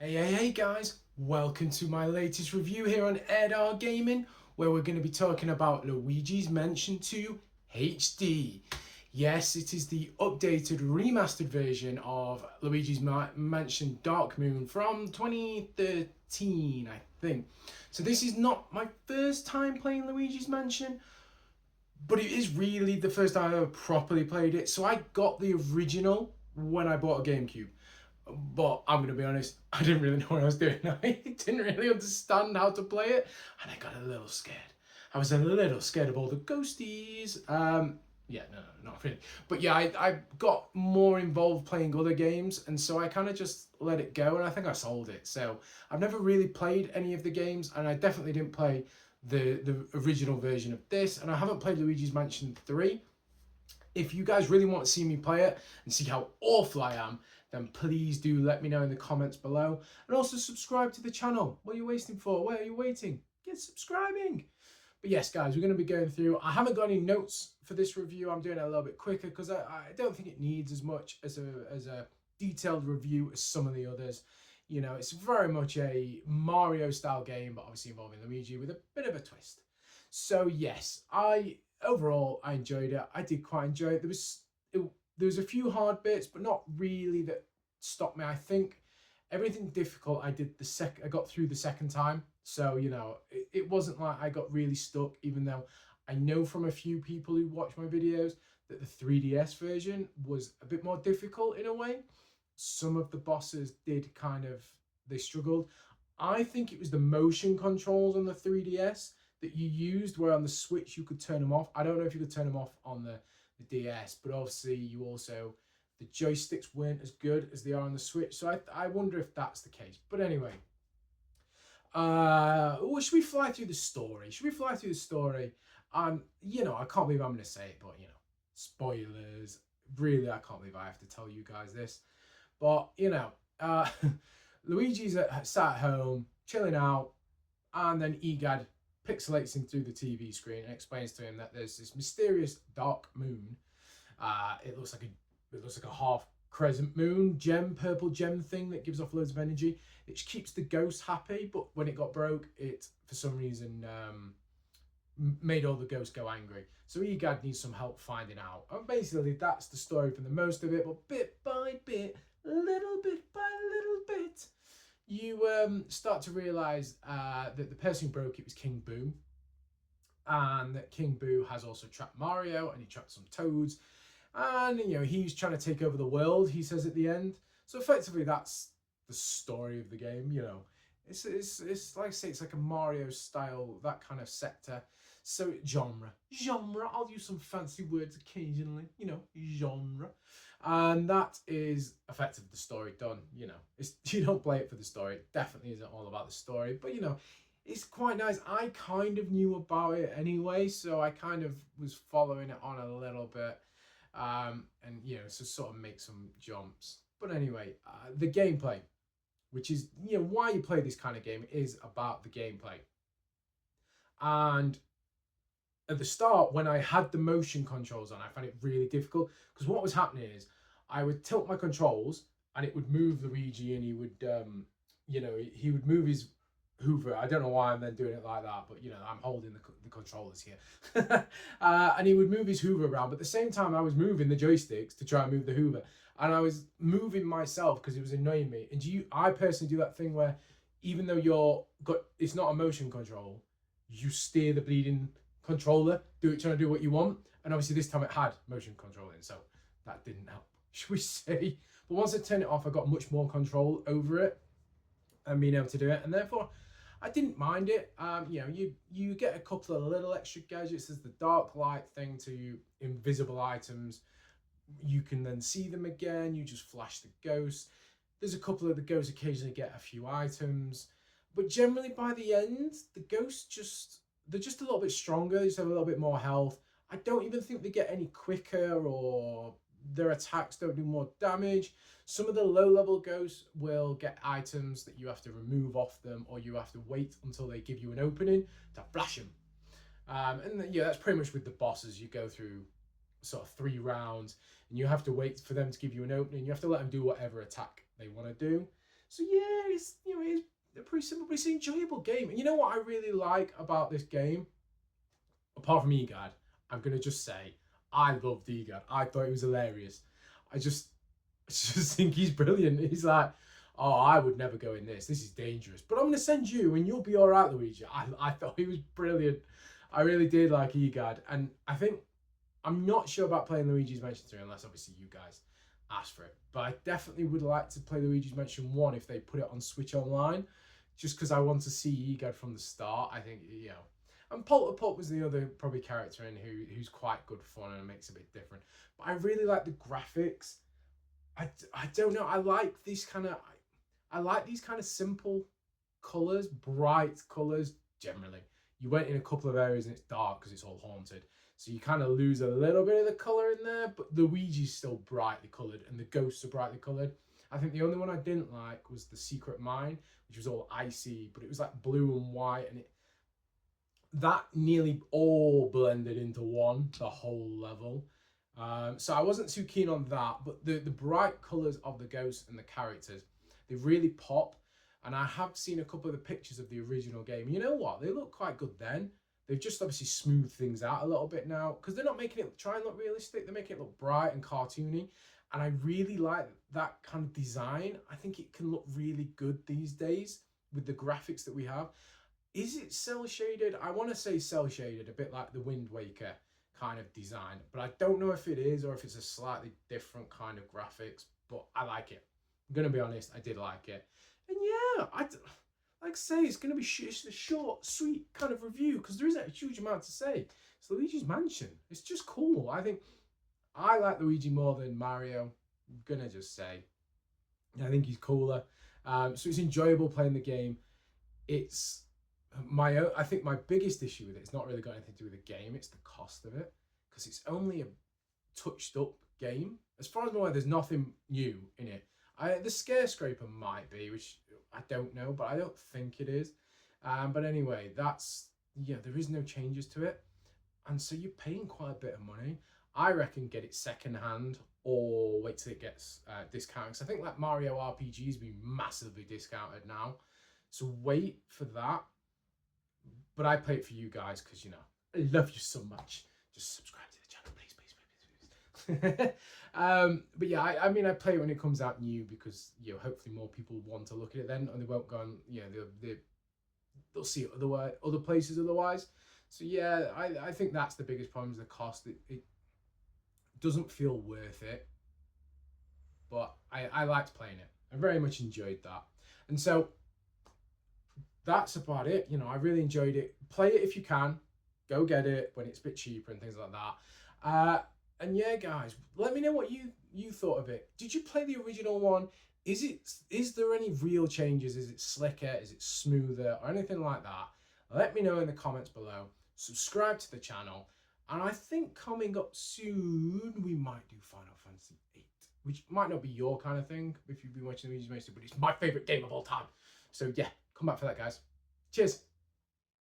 Hey guys, welcome to my latest review here on Air Gaming, where we're going to be talking about Luigi's Mansion 2 HD. Yes, it is the updated remastered version of Luigi's Mansion Dark Moon from 2013, I think. So this is not my first time playing Luigi's Mansion, but it is really the first time I ever properly played it. So I got the original when I bought a GameCube. But I'm going to be honest, I didn't really know what I was doing. I didn't really understand how to play it, and I got a little scared. I was a little scared of all the ghosties. Yeah, no, not really. But yeah, I got more involved playing other games, and so I kind of just let it go, and I think I sold it. So I've never really played any of the games, and I definitely didn't play the original version of this, and I haven't played Luigi's Mansion 3. If you guys really want to see me play it and see how awful I am, then please do let me know in the comments below. And also subscribe to the channel. What are you waiting for? Where are you waiting? Get subscribing. But yes, guys, we're going to be going through. I haven't got any notes for this review. I'm doing it a little bit quicker because I don't think it needs as much as a detailed review as some of the others. You know, it's very much a Mario style game, but obviously involving Luigi with a bit of a twist. So yes, overall I enjoyed it. I did quite enjoy it. There was a few hard bits, but not really that stopped me. I think everything difficult I got through the second time. So, you know, it wasn't like I got really stuck, even though I know from a few people who watch my videos that the 3DS version was a bit more difficult in a way. Some of the bosses they struggled. I think it was the motion controls on the 3DS that you used, where on the Switch you could turn them off. I don't know if you could turn them off on the DS, but obviously the joysticks weren't as good as they are on the Switch. So I wonder if that's the case. But anyway, should we fly through the story? Should we fly through the story? You know, I can't believe I'm going to say it, but you know, spoilers. Really, I can't believe I have to tell you guys this. But you know, Luigi's sat at home, chilling out, and then Egad pixelates him through the TV screen and explains to him that there's this mysterious dark moon. It looks like a half crescent moon, purple gem thing that gives off loads of energy. It keeps the ghosts happy, but when it got broke, it for some reason made all the ghosts go angry. So Egad needs some help finding out. And basically that's the story for the most of it, but bit by bit, little bit by little bit, you start to realise that the person who broke it was King Boo, and that King Boo has also trapped Mario, and he trapped some Toads, and you know he's trying to take over the world, he says at the end. So effectively that's the story of the game. You know, it's like I say, it's like a Mario style, that kind of sector. So genre, I'll use some fancy words occasionally, you know, genre. And that is effectively the story done. You know, you don't play it for the story. It definitely isn't all about the story, but you know, it's quite nice. I kind of knew about it anyway, so I kind of was following it on a little bit, and you know, so sort of make some jumps. But anyway, the gameplay, which is, you know, why you play this kind of game, is about the gameplay. And at the start, when I had the motion controls on, I found it really difficult, because what was happening is I would tilt my controls and it would move Luigi, and he would, you know, he would move his Hoover. I don't know why I'm then doing it like that, but you know, I'm holding the controllers here. And he would move his Hoover around, but at the same time I was moving the joysticks to try and move the Hoover, and I was moving myself because it was annoying me. And I personally do that thing where even though it's not a motion control, you steer the bleeding controller, trying to do what you want. And obviously this time it had motion controlling, so that didn't help, should we say. But once I turned it off, I got much more control over it and being able to do it, and therefore I didn't mind it. You know, you get a couple of little extra gadgets. There's the dark light thing to invisible items. You can then see them again. You just flash the ghosts. There's a couple of the ghosts occasionally get a few items, but generally by the end, the ghosts they're just a little bit stronger. They just have a little bit more health. I don't even think they get any quicker, or their attacks don't do more damage. Some of the low-level ghosts will get items that you have to remove off them, or you have to wait until they give you an opening to flash them. And yeah, that's pretty much with the bosses. You go through sort of 3 rounds, and you have to wait for them to give you an opening. You have to let them do whatever attack they want to do. So yeah, it's, you know, it's pretty simple, but it's an enjoyable game. And you know what I really like about this game, apart from Egad, I'm gonna just say I loved Egad. I thought he was hilarious. I just I just think he's brilliant. He's like, oh, I would never go in this. This is dangerous. But I'm going to send you and you'll be all right, Luigi. I thought he was brilliant. I really did like Egad. And I think, I'm not sure about playing Luigi's Mansion 3 unless obviously you guys ask for it. But I definitely would like to play Luigi's Mansion 1 if they put it on Switch Online. Just because I want to see Egad from the start. I think, you know. And Poltergust was the other probably character in who's quite good fun and makes a bit different. But I really like the graphics. I don't know. I like these kind of simple colors, bright colors. Generally, you went in a couple of areas and it's dark because it's all haunted, so you kind of lose a little bit of the color in there. But Luigi's still brightly colored and the ghosts are brightly colored. I think the only one I didn't like was the secret mine, which was all icy, but it was like blue and white, and that nearly all blended into one, the whole level. So I wasn't too keen on that, but the bright colours of the ghosts and the characters, they really pop. And I have seen a couple of the pictures of the original game. You know what? They look quite good then. They've just obviously smoothed things out a little bit now, because they're not making it try and look realistic. They're making it look bright and cartoony. And I really like that kind of design. I think it can look really good these days with the graphics that we have. Is it cell shaded? I want to say cell shaded, a bit like the Wind Waker kind of design, but I don't know if it is or if it's a slightly different kind of graphics, but I like it. I'm gonna be honest, I did like it. And yeah, like I say, it's gonna be a short, sweet kind of review because there isn't a huge amount to say. It's Luigi's Mansion. It's just cool. I think I like Luigi more than Mario. I'm gonna just say, I think he's cooler. So it's enjoyable playing the game. It's I think my biggest issue with it's not really got anything to do with the game, it's the cost of it, because it's only a touched up game. As far as I'm aware, there's nothing new in it. The Scare Scraper might be, which I don't know, but I don't think it is. But anyway, there is no changes to it, and so you're paying quite a bit of money. I reckon get it second hand or wait till it gets discounted, because I think like Mario RPG's been massively discounted now, so wait for that. But I play it for you guys because, you know, I love you so much. Just subscribe to the channel, please, please, please, please. But yeah, I mean, I play it when it comes out new because, you know, hopefully more people want to look at it then, and they won't go on, you know, they'll see it other places otherwise. So yeah, I think that's the biggest problem is the cost. It doesn't feel worth it, but I liked playing it. I very much enjoyed that. And so that's about it. You know, I really enjoyed it. Play it if you can. Go get it when it's a bit cheaper and things like that. And yeah, guys, let me know what you thought of it. Did you play the original one? Is there any real changes? Is it slicker? Is it smoother? Or anything like that? Let me know in the comments below. Subscribe to the channel. And I think coming up soon, we might do Final Fantasy VIII, which might not be your kind of thing if you've been watching Luigi's Mansion, but it's my favourite game of all time. So yeah, come back for that, guys. Cheers.